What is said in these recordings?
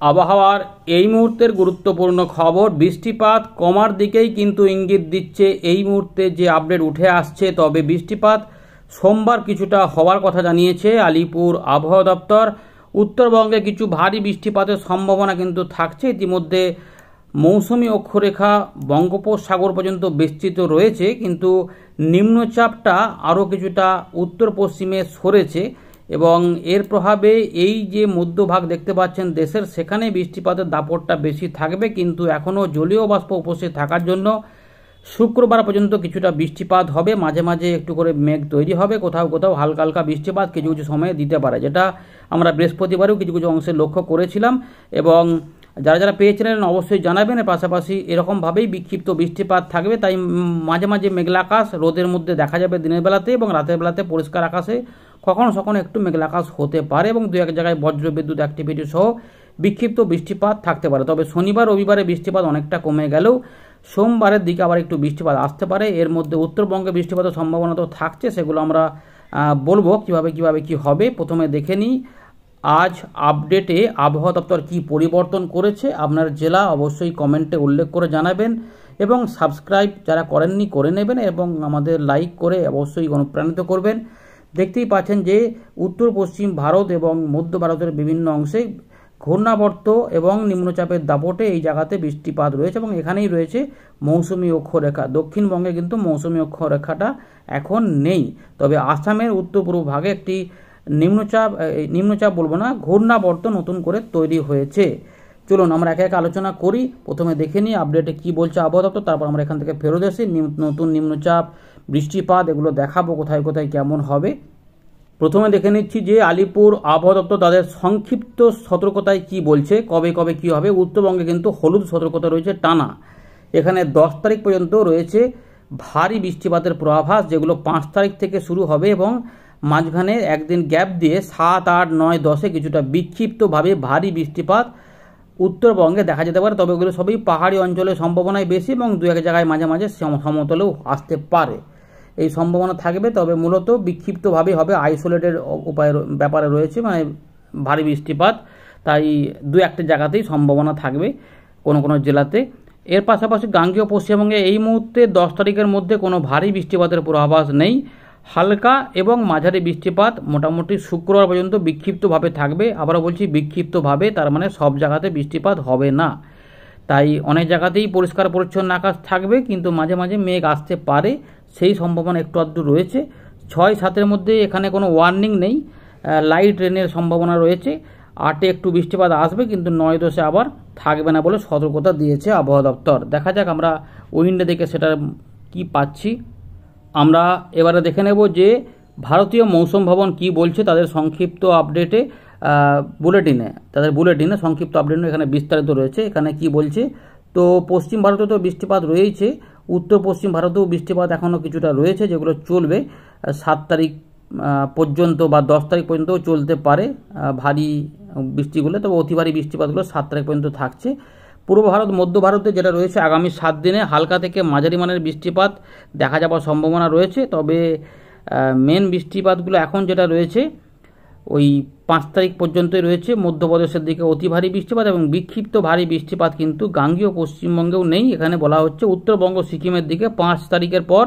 আবহাওয়ার এই মুহূর্তের গুরুত্বপূর্ণ খবর, বৃষ্টিপাত কমার দিকেই কিন্তু ইঙ্গিত দিচ্ছে এই মুহূর্তে যে আপডেট উঠে আসছে। তবে বৃষ্টিপাত সোমবার কিছুটা হওয়ার কথা জানিয়েছে আলিপুর আবহাওয়া দপ্তর। উত্তরবঙ্গে কিছু ভারী বৃষ্টিপাতের সম্ভাবনা কিন্তু থাকছে। ইতিমধ্যে মৌসুমি অক্ষরেখা বঙ্গোপসাগর পর্যন্ত বিস্তৃত রয়েছে, কিন্তু নিম্নচাপটা আরও কিছুটা উত্তর পশ্চিমে সরেছে এবং এর প্রভাবে এই যে মধ্যভাগ দেখতে পাচ্ছেন দেশের, সেখানে বৃষ্টিপাতের দাপটটা বেশি থাকবে। কিন্তু এখনও জলীয় বাষ্প উপস্থিত থাকার জন্য শুক্রবার পর্যন্ত কিছুটা বৃষ্টিপাত হবে, মাঝে মাঝে একটু করে মেঘ তৈরি হবে, কোথাও কোথাও হালকা হালকা বৃষ্টিপাত কিছু কিছু সময়ে দিতে পারে, যেটা আমরা বৃহস্পতিবারেও কিছু কিছু অংশে লক্ষ্য করেছিলাম। এবং যারা যারা পেয়েছিলেন অবশ্যই জানাবেন। এর পাশাপাশি এরকমভাবেই বিক্ষিপ্ত বৃষ্টিপাত থাকবে, তাই মাঝে মাঝে মেঘলা আকাশ রোদের মধ্যে দেখা যাবে দিনের বেলাতে, এবং রাতের বেলাতে পরিষ্কার আকাশে কখনো কখনো একটু মেঘলা আকাশ হতে পারে এবং দু এক জায়গায় বজ্রবিদ্যুৎ অ্যাক্টিভিটি সহ বিক্ষিপ্ত বৃষ্টিপাত থাকতে পারে। তবে শনিবার রবিবারে বৃষ্টিপাত অনেকটা কমে গেলেও সোমবারের দিকে আবার একটু বৃষ্টিপাত আসতে পারে। এর মধ্যে উত্তরবঙ্গে বৃষ্টিপাতের সম্ভাবনা তো থাকছে, সেগুলো আমরা বলবো কিভাবে কি হবে। প্রথমে দেখে নিই আজ আপডেটে আবহাওয়া দপ্তর কী পরিবর্তন করেছে। আপনার জেলা অবশ্যই কমেন্টে উল্লেখ করে জানাবেন এবং সাবস্ক্রাইব যারা করেননি করে নেবেন এবং আমাদের লাইক করে অবশ্যই অনুপ্রাণিত করবেন। দেখতেই পাচ্ছেন যে উত্তর পশ্চিম ভারত এবং মধ্য ভারতের বিভিন্ন অংশে ঘূর্ণাবর্ত এবং নিম্নচাপের দাপটে এই জায়গাতে বৃষ্টিপাত রয়েছে এবং এখানেই রয়েছে মৌসুমি অক্ষরেখা। দক্ষিণবঙ্গে কিন্তু মৌসুমি অক্ষরেখাটা এখন নেই। তবে আসামের উত্তর পূর্ব ভাগে একটি নিম্নচাপ বলবো না, ঘূর্ণাবর্ত নতুন করে তৈরি হয়েছে। চলুন আমরা একে একে আলোচনা করি। প্রথমে দেখে নিই আপডেটে কি বলছে আবহাওয়া দপ্তর, তারপর আমরা এখান থেকে ফেরত এসে নতুন নিম্নচাপ, বৃষ্টিপাত এগুলো দেখাবো কোথায় কোথায় কেমন হবে। প্রথমে দেখে নিচ্ছি যে আলিপুর আবহাওয়া দপ্তর তাদের সংক্ষিপ্ত সতর্কতায় কি বলছে, কবে কবে কি হবে। উত্তরবঙ্গে কিন্তু হলুদ সতর্কতা রয়েছে টানা। এখানে 10 তারিখ পর্যন্ত রয়েছে ভারী বৃষ্টিপাতের পূর্বাভাস, যেগুলো 5 তারিখ থেকে শুরু হবে এবং মাঝখানে একদিন গ্যাপ দিয়ে 7, 8, 9, 10-এ কিছুটা বিক্ষিপ্তভাবে ভারী বৃষ্টিপাত উত্তরবঙ্গে দেখা যেতে পারে। তবে ওগুলো সবই পাহাড়ি অঞ্চলের সম্ভাবনাই বেশি এবং দু এক জায়গায় মাঝে মাঝে সমতলেও আসতে পারে, এই সম্ভাবনা থাকবে। তবে মূলত বিক্ষিপ্তভাবে হবে, আইসোলেটেড ব্যাপারে রয়েছে, মানে ভারী বৃষ্টিপাত, তাই দু একটা জায়গাতেই সম্ভাবনা থাকবে কোনো কোনো জেলাতে। এর পাশাপাশি গাঙ্গেয় পশ্চিমবঙ্গে এই মুহূর্তে 10 তারিখের মধ্যে কোনো ভারী বৃষ্টিপাতের পূর্বাভাস নেই। হালকা এবং মাঝারি বৃষ্টিপাত মোটামুটি শুক্রবার পর্যন্ত বিক্ষিপ্তভাবে থাকবে। আবারও বলছি বিক্ষিপ্তভাবে, তার মানে সব জায়গাতে বৃষ্টিপাত হবে না। তাই অনেক জায়গাতেই পরিষ্কার পরিচ্ছন্ন আকাশ থাকবে, কিন্তু মাঝে মাঝে মেঘ আসতে পারে, সেই সম্ভাবনা একটু আধটু রয়েছে। 6-7-এর মধ্যে এখানে কোনো ওয়ার্নিং নেই, লাইট রেনের সম্ভাবনা রয়েছে। 8-এ একটু বৃষ্টিপাত আসবে, কিন্তু 9-10-এ আবার থাকবে না বলে সতর্কতা দিয়েছে আবহাওয়া দপ্তর। দেখা যাক আমরা উইন্ডে দেখে সেটা কি পাচ্ছি। আমরা এবারে দেখে নেব যে ভারতীয় মৌসুম ভবন কি বলছে তাদের সংক্ষিপ্ত আপডেটে, তাদের বুলেটিনে সংক্ষিপ্ত আপডেট এখানে বিস্তারিত রয়েছে। এখানে কি বলছে, তো পশ্চিম ভারতে তো বৃষ্টিপাত রয়েছে, উত্তর পশ্চিম ভারতেও বৃষ্টিপাত এখনও কিছুটা রয়েছে, যেগুলো চলবে 7 তারিখ পর্যন্ত বা 10 তারিখ পর্যন্তও চলতে পারে ভারী বৃষ্টিগুলো। তবে অতি ভারী বৃষ্টিপাতগুলো 7 তারিখ পর্যন্ত থাকছে। পূর্ব ভারত মধ্য ভারতে যেটা রয়েছে আগামী 7 দিনে হালকা থেকে মাঝারি মানের বৃষ্টিপাত দেখা যাওয়ার সম্ভাবনা রয়েছে। তবে মেন বৃষ্টিপাতগুলো এখন যেটা রয়েছে ওই 5 তারিখ পর্যন্তই রয়েছে। মধ্যপ্রদেশের দিকে অতি ভারী বৃষ্টিপাত এবং বিক্ষিপ্ত ভারী বৃষ্টিপাত কিন্তু গাঙ্গেয় পশ্চিমবঙ্গেও নেই। এখানে বলা হচ্ছে উত্তরবঙ্গ সিকিমের দিকে 5 তারিখের পর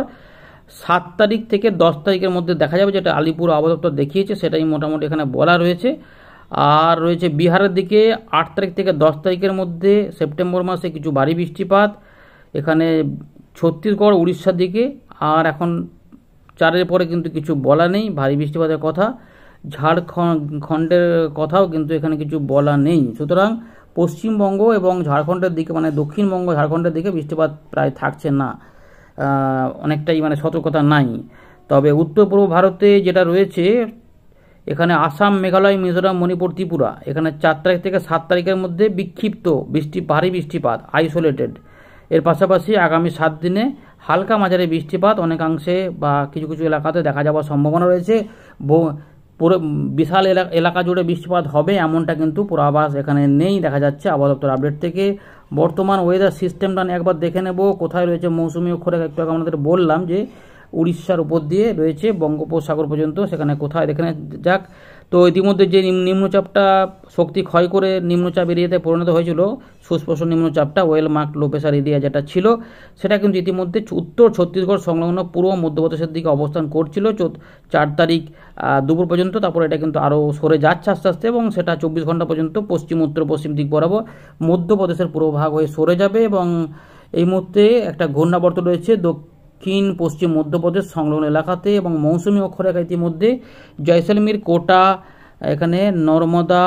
7 তারিখ থেকে 10 তারিখের মধ্যে দেখা যাবে, যেটা আলিপুর আবহাওয়া দপ্তর দেখিয়েছে সেটাই মোটামুটি এখানে বলা রয়েছে। আর রয়েছে বিহারের দিকে 8 তারিখ থেকে 10 তারিখের মধ্যে সেপ্টেম্বর মাসে কিছু ভারী বৃষ্টিপাত, এখানে ছত্তিশগড় উড়িষ্যার দিকে। আর এখন 4-এর পরে কিন্তু কিছু বলা নেই ভারী বৃষ্টিপাতের কথা। ঝাড়খণ্ডের কথাও কিন্তু এখানে কিছু বলা নেই। সুতরাং পশ্চিমবঙ্গ এবং ঝাড়খণ্ডের দিকে, মানে দক্ষিণবঙ্গ ঝাড়খণ্ডের দিকে বৃষ্টিপাত প্রায় থাকছে না, অনেকটাই মানে সতর্কতা নাই। তবে উত্তর পূর্ব ভারতে যেটা রয়েছে এখানে আসাম, মেঘালয়, মিজোরাম, মণিপুর, ত্রিপুরা, এখানে 4 তারিখ থেকে 7 তারিখের মধ্যে বিক্ষিপ্ত ভারী বৃষ্টিপাত আইসোলেটেড। এর পাশাপাশি আগামী 7 দিনে হালকা মাঝারি বৃষ্টিপাত অনেকাংশে বা কিছু কিছু এলাকাতে দেখা যাওয়ার সম্ভাবনা রয়েছে। পুরো বিশাল এলাকা জুড়ে বৃষ্টিপাত হবে এমনটা কিন্তু পূর্বাভাস এখানে নেই দেখা যাচ্ছে আবহাওয়া দপ্তর আপডেট থেকে। বর্তমান ওয়েদার সিস্টেমটা একবার দেখে নেব কোথায় রয়েছে মৌসুমি অক্ষরেখা। একটু আগে আমাদের বললাম যে উড়িষ্যার উপর দিয়ে রয়েছে বঙ্গোপসাগর পর্যন্ত, সেখানে কোথায় দেখে যাক। তো ইতিমধ্যে যে নিম্নচাপটা শক্তি ক্ষয় করে নিম্নচাপ এরিয়াতে পরিণত হয়েছিল, সুস্পষ্ট নিম্নচাপটা well marked low pressure area যেটা ছিল, সেটা কিন্তু ইতিমধ্যে উত্তর ছত্তিশগড় সংলগ্ন পূর্ব মধ্যপ্রদেশের দিকে অবস্থান করছিল 4 তারিখ দুপুর পর্যন্ত। তারপর এটা কিন্তু আরও সরে যাচ্ছে আস্তে আস্তে, এবং সেটা 24 ঘন্টা পর্যন্ত পশ্চিম উত্তর পশ্চিম দিক বরাবর মধ্যপ্রদেশের পূর্বভাগ হয়ে সরে যাবে। এবং এই মুহূর্তে একটা ঘূর্ণাবর্ত রয়েছে দক্ষিণ পশ্চিম মধ্যপ্রদেশ সংলগ্ন এলাকাতে, এবং মৌসুমী অক্ষরেখা ইতিমধ্যে জয়সলমীর, কোটা, এখানে নর্মদা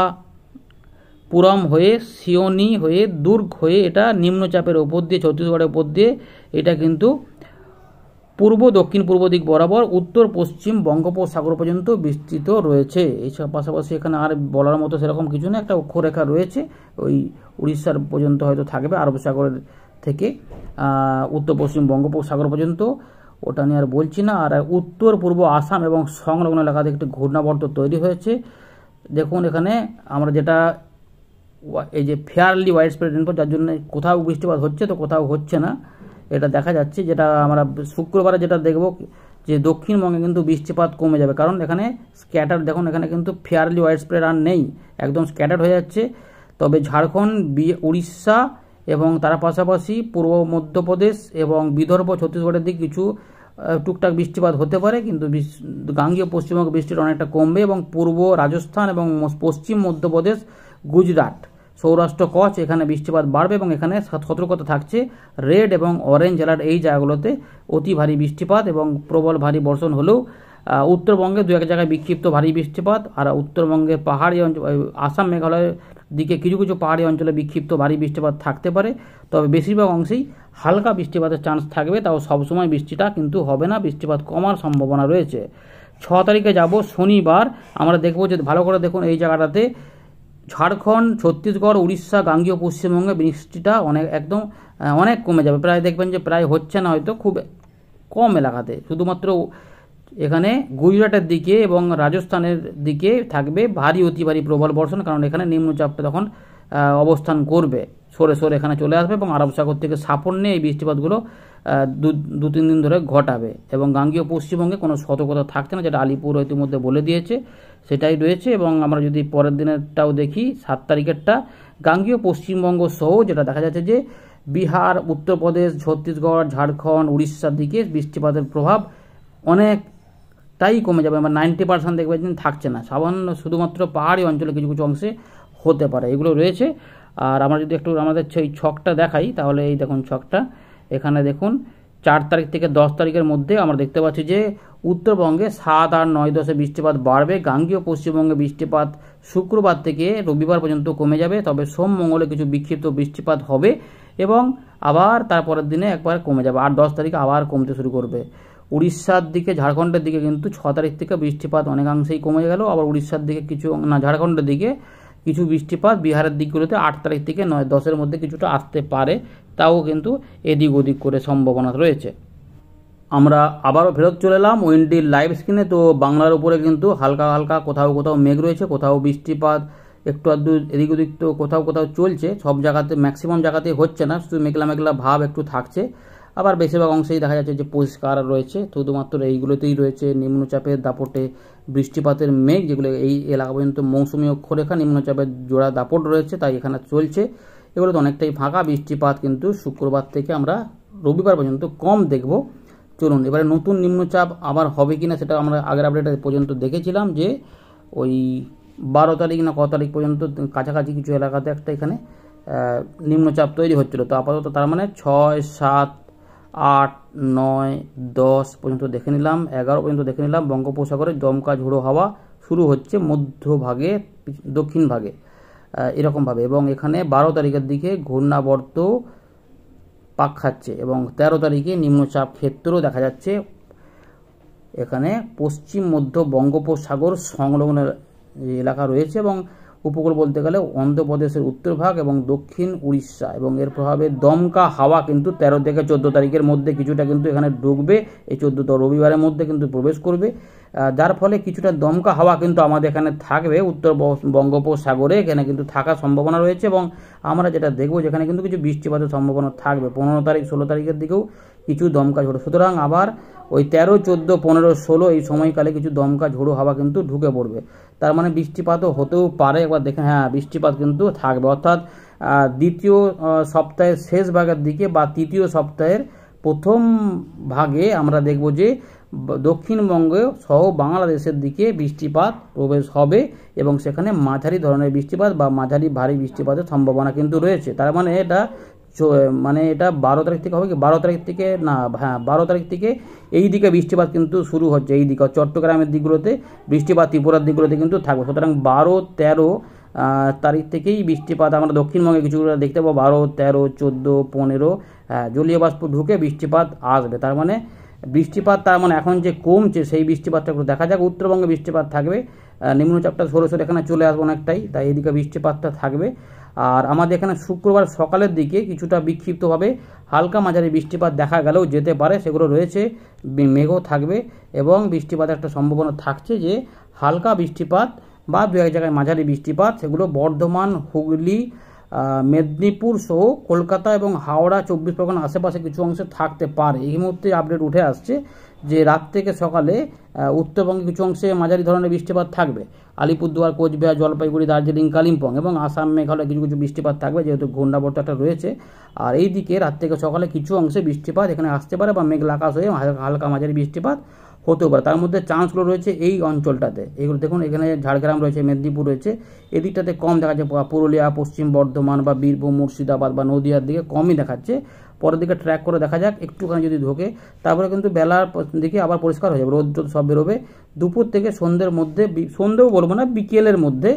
পুরম হয়ে সিওনি হয়ে দুর্গ হয়ে এটা নিম্নচাপের ওপর দিয়ে ছত্তিশগড়ের ওপর দিয়ে এটা কিন্তু পূর্ব দক্ষিণ পূর্ব দিক বরাবর উত্তর পশ্চিম বঙ্গোপসাগর পর্যন্ত বিস্তৃত রয়েছে। এইসব পাশাপাশি এখানে আর বলার মতো সেরকম কিছু না, একটা অক্ষরেখা রয়েছে ওই উড়িষ্যার পর্যন্ত হয়তো থাকবে, আরব সাগরের থেকে উত্তর পশ্চিম বঙ্গোপসাগর পর্যন্ত, ওটা নিয়ে আর বলছি না। আর উত্তর পূর্ব আসাম এবং সংলগ্ন এলাকাতে একটি ঘূর্ণাবর্ত তৈরি হয়েছে। দেখুন এখানে আমরা যেটা এই যে ফেয়ারলি ওয়াইড স্প্রেড রেনফল, যার জন্য কোথাও বৃষ্টিপাত হচ্ছে তো কোথাও হচ্ছে না, এটা দেখা যাচ্ছে। যেটা আমরা শুক্রবারে যেটা দেখব যে দক্ষিণবঙ্গে কিন্তু বৃষ্টিপাত কমে যাবে, কারণ এখানে স্ক্যাটার, দেখুন এখানে কিন্তু ফেয়ারলি ওয়াইড স্প্রেড আর নেই, একদম স্ক্যাটার হয়ে যাচ্ছে। তবে ঝাড়খণ্ড, উড়িষ্যা এবং তার পাশাপাশি পূর্ব মধ্যপ্রদেশ এবং বিদর্ভ, ছত্তিশগড়ের দিকে কিছু টুকটাক বৃষ্টিপাত হতে পারে, কিন্তু গাঙ্গীয় পশ্চিমবঙ্গ বৃষ্টিটা অনেকটা কমবে। এবং পূর্ব রাজস্থান এবং পশ্চিম মধ্যপ্রদেশ, গুজরাট, সৌরাষ্ট্র, কচ্ছ এখানে বৃষ্টিপাত বাড়বে, এবং এখানে সতর্কতা থাকছে রেড এবং অরেঞ্জ অ্যালার্ট এই জায়গাগুলোতে অতি ভারী বৃষ্টিপাত এবং প্রবল ভারী বর্ষণ হলেও উত্তরবঙ্গে দু এক জায়গায় বিক্ষিপ্ত ভারী বৃষ্টিপাত, আর উত্তরবঙ্গের পাহাড়ি অঞ্চল, আসাম মেঘালয়ের দিকে কিছু কিছু পাহাড়ি অঞ্চলে বিক্ষিপ্ত ভারী বৃষ্টিপাত থাকতে পারে। তবে বেশিরভাগ অংশেই হালকা বৃষ্টিপাতের চান্স থাকবে, তাও সবসময় বৃষ্টিটা কিন্তু হবে না, বৃষ্টিপাত কমার সম্ভাবনা রয়েছে। 6 তারিখে যাব শনিবার, আমরা দেখব যে ভালো করে দেখুন এই জায়গাটাতে ঝাড়খণ্ড, ছত্তিশগড়, উড়িষ্যা, গাঙ্গীয় পশ্চিমবঙ্গে বৃষ্টিটা অনেক কমে যাবে, প্রায় দেখবেন যে প্রায় হচ্ছে না, হয়তো খুব কম এলাকাতে, শুধুমাত্র এখানে গুজরাটের দিকে এবং রাজস্থানের দিকে থাকবে ভারী অতি ভারী প্রবল বর্ষণ, কারণ এখানে নিম্নচাপটা তখন অবস্থান করবে, সরে সরে এখানে চলে আসবে এবং আরব সাগর থেকে সাপোর্ট নিয়ে এই বৃষ্টিপাতগুলো 2-3 দিন ধরে ঘটাবে। এবং গাঙ্গীয় পশ্চিমবঙ্গে কোনো সতর্কতা থাকছে না, যেটা আলিপুর ইতিমধ্যে বলে দিয়েছে, সেটাই রয়েছে। এবং আমরা যদি পরের দিনেরটাও দেখি, 7 তারিখেরটা, গাঙ্গীয় পশ্চিমবঙ্গ সহ যেটা দেখা যাচ্ছে যে বিহার, উত্তরপ্রদেশ, ছত্তিশগড়, ঝাড়খণ্ড, উড়িষ্যার দিকে বৃষ্টিপাতের প্রভাব অনেকটাই কমে যাবে, মানে 90% দেখবেন থাকছে না, সামান্য শুধুমাত্র পাহাড়ি অঞ্চলে কিছু কিছু অংশে হতে পারে, এগুলো রয়েছে। আর আমরা যদি একটু আমাদের সেই ছকটা দেখাই, তাহলে এই দেখুন ছকটা, এখানে দেখুন 4 তারিখ থেকে 10 তারিখের মধ্যে আমরা দেখতে পাচ্ছি যে উত্তরবঙ্গে 7, 8, 9, 10 বিষ্টিপাত বাড়বে, গাঙ্গীয় পশ্চিমবঙ্গে বৃষ্টিপাত শুক্রবার থেকে রবিবার পর্যন্ত কমে যাবে, তবে সোম মঙ্গলে কিছু বিক্ষিপ্ত বৃষ্টিপাত হবে এবং আবার তারপরের দিনে একবার কমে যাবে, 8-10 তারিখ আবার কমতে শুরু করবে। উড়িষ্যার দিকে, ঝাড়খণ্ডের দিকে কিন্তু 6 তারিখ থেকে বৃষ্টিপাত অনেকাংশেই কমে গেল, আবার উড়িষ্যার দিকে কিছু না, ঝাড়খণ্ডের দিকে কিছু বৃষ্টিপাত, বিহারের দিকগুলোতে 8 তারিখ থেকে 9-10-এর মধ্যে কিছুটা আসতে পারে, তাও কিন্তু এদিক ওদিক করে সম্ভাবনা রয়েছে। আমরা আবারও ফেরত চলে এলাম উইন্ডির লাইভ স্ক্রিনে। তো বাংলার উপরে কিন্তু হালকা হালকা কোথাও কোথাও মেঘ রয়েছে, কোথাও বৃষ্টিপাত একটু আধটু এদিক ওদিক তো কোথাও কোথাও চলছে, সব জায়গাতে ম্যাক্সিমাম জায়গাতে হচ্ছে না, শুধু মেঘলা মেঘলা ভাব একটু থাকছে, আবার বেশিরভাগ অংশেই দেখা যাচ্ছে যে পরিষ্কার রয়েছে, শুধুমাত্র এইগুলোতেই রয়েছে নিম্নচাপের দাপটে বৃষ্টিপাতের মেঘ, যেগুলো এই এলাকা পর্যন্ত মৌসুমী অক্ষরেখা নিম্নচাপের জোড়া দাপট রয়েছে, তাই এখানে চলছে। এগুলো তো অনেকটাই ফাঁকা, বৃষ্টিপাত কিন্তু শুক্রবার থেকে আমরা রবিবার পর্যন্ত কম দেখব। চলুন এবারে নতুন নিম্নচাপ আবার হবে কিনা সেটা আমরা আগের আপডেট পর্যন্ত দেখেছিলাম যে ওই 12 তারিখ না কত তারিখ পর্যন্ত কাছাকাছি কিছু এলাকাতে একটা এখানে নিম্নচাপ তৈরি হচ্ছিল। তো আপাতত তার মানে 6, 7, 8, 9, 10 পর্যন্ত দেখে নিলাম, 11 পর্যন্ত দেখে নিলাম। বঙ্গোপসাগরে দমকা ঝোড়ো হাওয়া শুরু হচ্ছে মধ্যভাগে, দক্ষিণ ভাগে এরকমভাবে, এবং এখানে 12 তারিখের দিকে ঘূর্ণাবর্ত পাক খাচ্ছে এবং 13 তারিখে নিম্নচাপ ক্ষেত্রও দেখা যাচ্ছে এখানে পশ্চিম মধ্য বঙ্গোপসাগর সংলগ্ন এলাকা রয়েছে, এবং উপকূল বলতে গেলে অন্ধ্রপ্রদেশের উত্তরভাগ এবং দক্ষিণ উড়িষ্যা, এবং এর প্রভাবে দমকা হাওয়া কিন্তু 13 থেকে 14 তারিখের মধ্যে কিছুটা কিন্তু এখানে ঢুকবে, এই 14 রবিবারের মধ্যে কিন্তু প্রবেশ করবে, যার ফলে কিছুটা দমকা হাওয়া কিন্তু আমাদের এখানে থাকবে উত্তর বঙ্গোপসাগরে, এখানে কিন্তু থাকার সম্ভাবনা রয়েছে। এবং আমরা যেটা দেখব যেখানে কিন্তু কিছু বৃষ্টিপাতের সম্ভাবনা থাকবে 15 তারিখ 16 তারিখের দিকেও কিছু দমকা ঝোড়ো। সুতরাং আবার ওই 13, 14, 15, 16 এই সময়কালে কিছু দমকা ঝোড়ো হাওয়া কিন্তু ঢুকে পড়বে। তার মানে বৃষ্টিপাতও হতেও পারে। একবার দেখে হ্যাঁ বৃষ্টিপাত কিন্তু থাকবে, অর্থাৎ দ্বিতীয় সপ্তাহের শেষ ভাগের দিকে বা তৃতীয় সপ্তাহের প্রথম ভাগে আমরা দেখব যে দক্ষিণবঙ্গে সহ বাংলাদেশের দিকে বৃষ্টিপাত প্রবেশ হবে এবং সেখানে মাঝারি ধরনের বৃষ্টিপাত বা মাঝারি ভারী বৃষ্টিপাতের সম্ভাবনা কিন্তু রয়েছে। তার মানে এটা 12 তারিখ থেকে হবে কি 12 তারিখ থেকে না, হ্যাঁ 12 তারিখ থেকে এই দিকে বৃষ্টিপাত কিন্তু শুরু হচ্ছে। এই দিকে চট্টগ্রামের দিকগুলোতে বৃষ্টিপাত, ত্রিপুরার দিকগুলোতে কিন্তু থাকবে। সুতরাং 12, 13 তারিখ থেকেই বৃষ্টিপাত আমরা দক্ষিণবঙ্গে কিছুগুলো দেখতে পাবো। 12, 13, 14, 15 জলীয় বাষ্প ঢুকে বৃষ্টিপাত আসবে। তার মানে বৃষ্টিপাত এখন যে কমছে সেই বৃষ্টিপাতটা একটু দেখা যাক। উত্তরবঙ্গে বৃষ্টিপাত থাকবে, নিম্নচাপটা সরে এখানে চলে আসবে অনেকটাই, তাই এদিকে বৃষ্টিপাতটা থাকবে। আর আমাদের এখানে শুক্রবার সকালের দিকে কিছুটা বিক্ষিপ্তভাবে হালকা মাঝারি বৃষ্টিপাত দেখা গেলেও যেতে পারে, সেগুলো রয়েছে, মেঘও থাকবে এবং বৃষ্টিপাতের একটা সম্ভাবনা থাকছে যে হালকা বৃষ্টিপাত বা দু এক জায়গায় মাঝারি বৃষ্টিপাত, সেগুলো বর্ধমান, হুগলি, মেদিনীপুর সহ কলকাতা এবং হাওড়া, 24 পরগনা আশেপাশে কিছু অংশে থাকতে পারে। এই মুহূর্তে আপডেট উঠে আসছে যে রাত থেকে সকালে উত্তরবঙ্গে কিছু অংশে মাঝারি ধরনের বৃষ্টিপাত থাকবে। আলিপুরদুয়ার, কোচবিহার, জলপাইগুড়ি, দার্জিলিং, কালিম্পং এবং আসাম, মেঘালয় কিছু কিছু বৃষ্টিপাত থাকবে, যেহেতু ঘূর্ণাবর্ত একটা রয়েছে। আর এই দিকে রাত থেকে সকালে কিছু অংশে বৃষ্টিপাত এখানে আসতে পারে বা মেঘলা আকাশ হয়ে হালকা মাঝারি বৃষ্টিপাত হতেও পারে। তার মধ্যে চান্সগুলো রয়েছে এই অঞ্চলটাতে। এগুলো দেখুন, এখানে ঝাড়গ্রাম রয়েছে, মেদিনীপুর রয়েছে, এদিকটাতে কম দেখা যাচ্ছে। পুরুলিয়া, পশ্চিম বর্ধমান বা বীরভূম, মুর্শিদাবাদ বা নদিয়ার দিকে কমই দেখাচ্ছে। পরের দিকে ট্র্যাক করে দেখা যাক, একটুখানি যদি ঢোকে তারপরে কিন্তু বেলার দিকে আবার পরিষ্কার হয়ে যাবে, রোদ সব বেরোবে। দুপুর থেকে সন্ধ্যের মধ্যে, সন্ধ্যেও বলবো না, বিকেলের মধ্যে,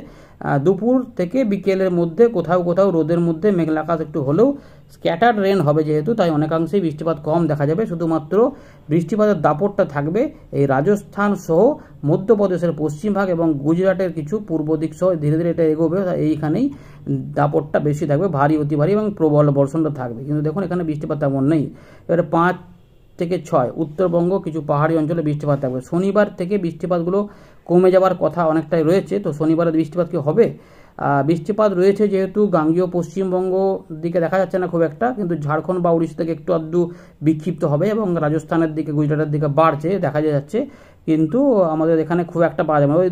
দুপুর থেকে বিকেলের মধ্যে কোথাও কোথাও রোদের মধ্যে মেঘলা আকাশ একটু হলেও স্ক্যাটার্ড রেন হবে যেহেতু, তাই অনেকাংশেই বৃষ্টিপাত কম দেখা যাবে। শুধুমাত্র বৃষ্টিপাতের দাপটটা থাকবে এই রাজস্থান সহ মধ্যপ্রদেশের পশ্চিম ভাগ এবং গুজরাটের কিছু পূর্ব দিক সহ ধীরে ধীরে এটা এগোবে, এইখানেই দাপটটা বেশি থাকবে, ভারী অতি ভারী এবং প্রবল বর্ষণটা থাকবে। কিন্তু দেখুন এখানে বৃষ্টিপাত তেমন নেই। এবারে 5 থেকে 6 উত্তরবঙ্গ কিছু পাহাড়ি অঞ্চলে বৃষ্টিপাত থাকবে। শনিবার থেকে বৃষ্টিপাতগুলো কমে যাওয়ার কথা অনেকটাই রয়েছে। তো শনিবারের বৃষ্টিপাত কি হবে? বৃষ্টিপাত রয়েছে যেহেতু গাঙ্গেয় পশ্চিমবঙ্গ দিকে দেখা যাচ্ছে না খুব একটা, কিন্তু ঝাড়খণ্ড বা উড়িষ্যা থেকে একটু আধটু বিক্ষিপ্ত হবে এবং রাজস্থানের দিকে, গুজরাটের দিকে বাড়ছে দেখা যাচ্ছে, কিন্তু আমাদের এখানে খুব একটা পাওয়া যাবে না। ওই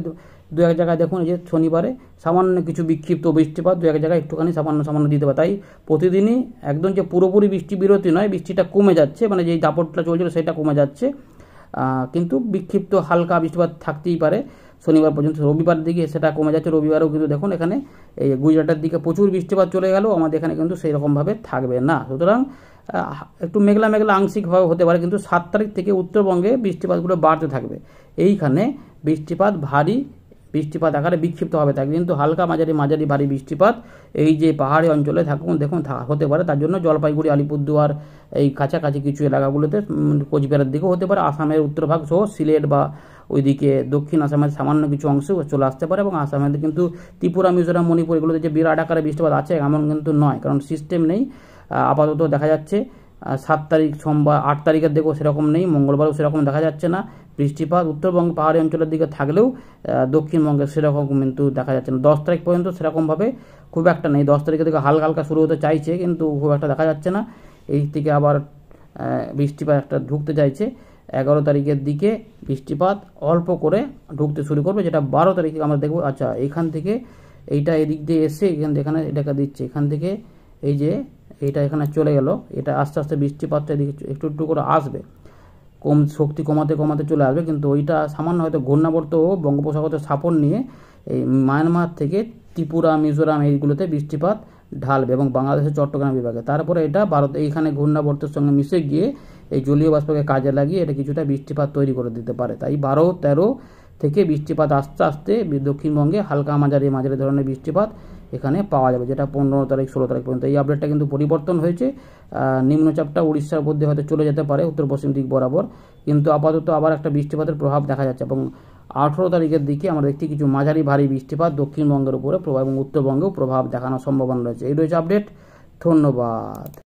দু এক জায়গায় দেখুন যে শনিবারে সামান্য কিছু বিক্ষিপ্ত বৃষ্টিপাত দু এক জায়গায় একটুখানি সামান্য দিতে পারে। তাই প্রতিদিনই একদম যে পুরোপুরি বৃষ্টি বিরতি নয়, বৃষ্টিটা কমে যাচ্ছে, মানে যেই দাপটটা চলছিল সেটা কমে যাচ্ছে, কিন্তু বিক্ষিপ্ত হালকা বৃষ্টিপাত থাকতেই পারে শনিবার পর্যন্ত। রবিবার দিকে সেটা কমে যাচ্ছে, রবিবারেও কিন্তু দেখুন এখানে এই গুজরাটের দিকে প্রচুর বৃষ্টিপাত চলে গেল, আমাদের এখানে কিন্তু সেই রকমভাবে থাকবে না। সুতরাং একটু মেঘলা আংশিকভাবে হতে পারে, কিন্তু 7 তারিখ থেকে উত্তরবঙ্গে বৃষ্টিপাতগুলো বাড়তে থাকবে। এইখানে বৃষ্টিপাত ভারী বৃষ্টিপাত আকারে বিক্ষিপ্তভাবে থাকবে, কিন্তু হালকা মাঝারি ভারী বৃষ্টিপাত এই যে পাহাড়ি অঞ্চলে দেখুন হতে পারে। তার জন্য জলপাইগুড়ি, আলিপুরদুয়ার এই কাছাকাছি কিছু এলাকাগুলোতে, কোচবিহারের দিকেও হতে পারে, আসামের উত্তরভাগ সহ সিলেট বা ওইদিকে দক্ষিণ আসামের সামান্য কিছু অংশে চলে আসতে পারে। এবং আসামের কিন্তু ত্রিপুরা, মিজোরাম, মণিপুর এগুলোতে যে বিরাট আকারে বৃষ্টিপাত আছে এমন কিন্তু নয়, কারণ সিস্টেম নেই। আপাতত দেখা যাচ্ছে 7 তারিখ সোমবার, 8 তারিখের দিকেও সেরকম নেই, মঙ্গলবারও সেরকম দেখা যাচ্ছে না বৃষ্টিপাত। উত্তরবঙ্গ পাহাড়ি অঞ্চলের দিকে থাকলেও দক্ষিণবঙ্গে সেরকম কিন্তু দেখা যাচ্ছে না। 10 তারিখ পর্যন্ত সেরকমভাবে খুব একটা নেই। 10 তারিখের দিকে হালকা শুরু হতে চাইছে, কিন্তু খুব একটা দেখা যাচ্ছে না। এই থেকে আবার বৃষ্টিপাত একটা ঢুকতে চাইছে। 11 তারিখের দিকে বৃষ্টিপাত অল্প করে ঢুকতে শুরু করবে, যেটা 12 তারিখে আমরা দেখব। আচ্ছা, এখান থেকে এইটা এদিক দিয়ে এসে এখানে এটাকে দিচ্ছে, এখান থেকে এই যে এটা এখানে চলে গেল, এটা আস্তে আস্তে বৃষ্টিপাতটা এদিকে একটু একটু করে আসবে, শক্তি কমাতে চলে আসবে। কিন্তু ওইটা সামান্য হয়তো ঘূর্ণাবর্ত ও বঙ্গোপসাগরের সাপোর্ট নিয়ে এই মায়ানমার থেকে ত্রিপুরা, মিজোরাম এইগুলোতে বৃষ্টিপাত ঢালবে এবং বাংলাদেশের চট্টগ্রাম বিভাগে। তারপরে এটা ভারত এইখানে ঘূর্ণাবর্তের সঙ্গে মিশে গিয়ে এই জলীয় বাষ্পকে কাজে লাগিয়ে এটা কিছুটা বৃষ্টিপাত তৈরি করে দিতে পারে। তাই 12, 13 থেকে বৃষ্টিপাত আস্তে আস্তে দক্ষিণবঙ্গে হালকা মাঝারি ধরনের বৃষ্টিপাত এখানে পাওয়া যাবে, যেটা 15 তারিখ 16 তারিখ পর্যন্ত। এই আপডেটটা কিন্তু পরিবর্তন হয়েছে। নিম্নচাপটা উড়িষ্যার মধ্যে হয়তো চলে যেতে পারে উত্তর পশ্চিম দিক বরাবর, কিন্তু আপাতত আবার একটা বৃষ্টিপাতের প্রভাব দেখা যাচ্ছে এবং 18 তারিখের দিকে আমরা দেখছি কিছু মাঝারি ভারী বৃষ্টিপাত দক্ষিণবঙ্গের উপরে প্রভাব এবং উত্তরবঙ্গেও প্রভাব দেখানোর সম্ভাবনা রয়েছে। এই রয়েছে আপডেট। ধন্যবাদ।